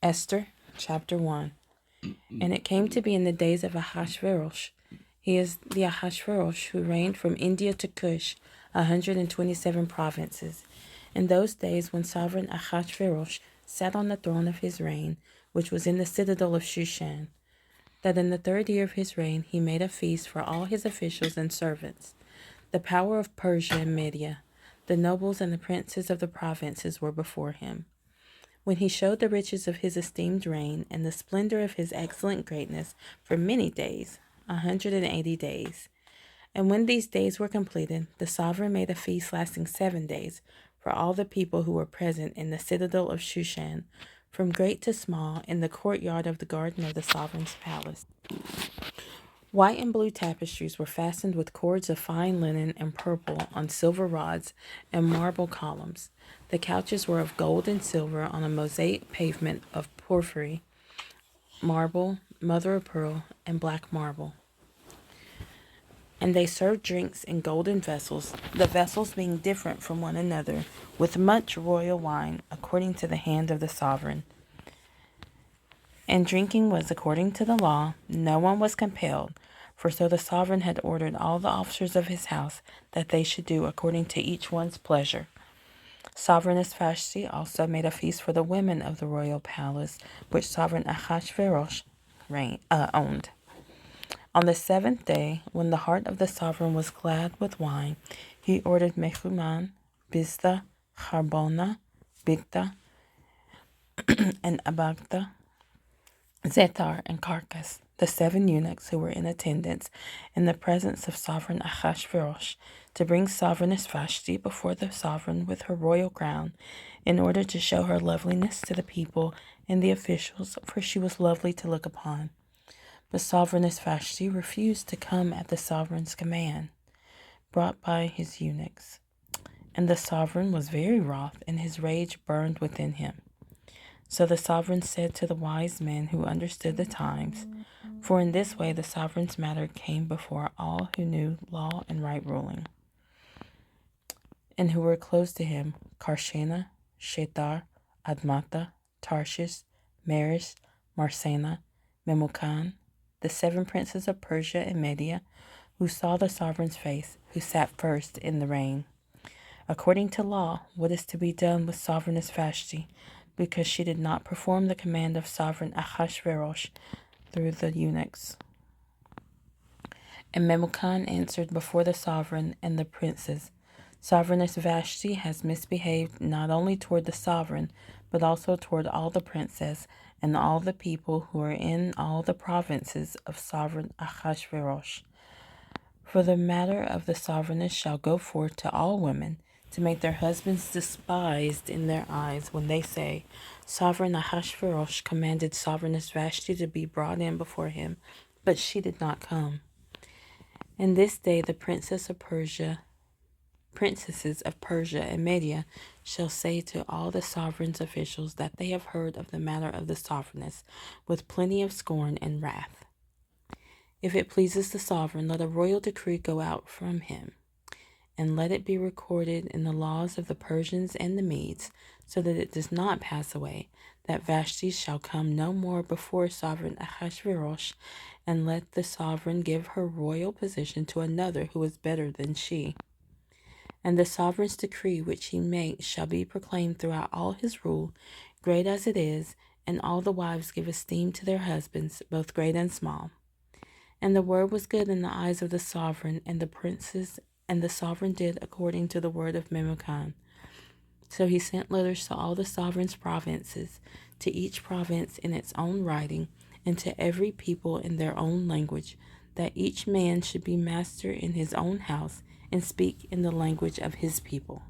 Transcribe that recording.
Esther chapter 1. And it came to be in the days of Ahasuerus. He is the Ahasuerus who reigned from India to Cush, 127 provinces. In those days when sovereign Ahasuerus sat on the throne of his reign, which was in the citadel of Shushan, that in the 3rd year of his reign he made a feast for all his officials and servants. The power of Persia and Media, the nobles and the princes of the provinces were before him. When he showed the riches of his esteemed reign and the splendor of his excellent greatness for many days, 180 days. And when these days were completed, the sovereign made a feast lasting 7 days for all the people who were present in the citadel of Shushan, from great to small, in the courtyard of the garden of the sovereign's palace. White and blue tapestries were fastened with cords of fine linen and purple on silver rods and marble columns. The couches were of gold and silver on a mosaic pavement of porphyry, marble, mother of pearl, and black marble. And they served drinks in golden vessels, the vessels being different from one another, with much royal wine, according to the hand of the sovereign. And drinking was according to the law, no one was compelled, for so the sovereign had ordered all the officers of his house that they should do according to each one's pleasure. Sovereigness Vashti also made a feast for the women of the royal palace, which sovereign Ahasuerus owned. On the 7th day, when the heart of the sovereign was glad with wine, he ordered Mehuman, Biztha, Harbona, Bigtha, and Abagtha, Zethar, and Carcass, the 7 eunuchs who were in attendance in the presence of sovereign Ahasuerus, to bring sovereigness Vashti before the sovereign with her royal crown, in order to show her loveliness to the people and the officials, for she was lovely to look upon. But sovereigness Vashti refused to come at the sovereign's command, brought by his eunuchs. And the sovereign was very wroth, and his rage burned within him. So the sovereign said to the wise men who understood the times, for in this way the sovereign's matter came before all who knew law and right ruling, and who were close to him, Karshena, Shethar, Admatha, Tarshish, Meres, Marsena, Memucan, the 7 princes of Persia and Media, who saw the sovereign's face, who sat first in the reign. According to law, what is to be done with sovereigness Vashti, because she did not perform the command of sovereign Ahasuerus through the eunuchs. And Memucan answered before the sovereign and the princes, Sovereigness Vashti has misbehaved not only toward the sovereign, but also toward all the princes and all the people who are in all the provinces of sovereign Ahasuerus. For the matter of the sovereigness shall go forth to all women, to make their husbands despised in their eyes when they say, Sovereign Ahasuerus commanded sovereigness Vashti to be brought in before him, but she did not come. And this day the princesses of Persia and Media shall say to all the sovereign's officials that they have heard of the matter of the sovereigness, with plenty of scorn and wrath. If it pleases the sovereign, let a royal decree go out from him, and let it be recorded in the laws of the Persians and the Medes, so that it does not pass away, that Vashti shall come no more before sovereign Ahasuerus, and let the sovereign give her royal position to another who is better than she. And the sovereign's decree which he makes shall be proclaimed throughout all his rule, great as it is, and all the wives give esteem to their husbands, both great and small. And the word was good in the eyes of the sovereign and the princes, and the sovereign did according to the word of Memucan. So he sent letters to all the sovereign's provinces, to each province in its own writing, and to every people in their own language, that each man should be master in his own house and speak in the language of his people.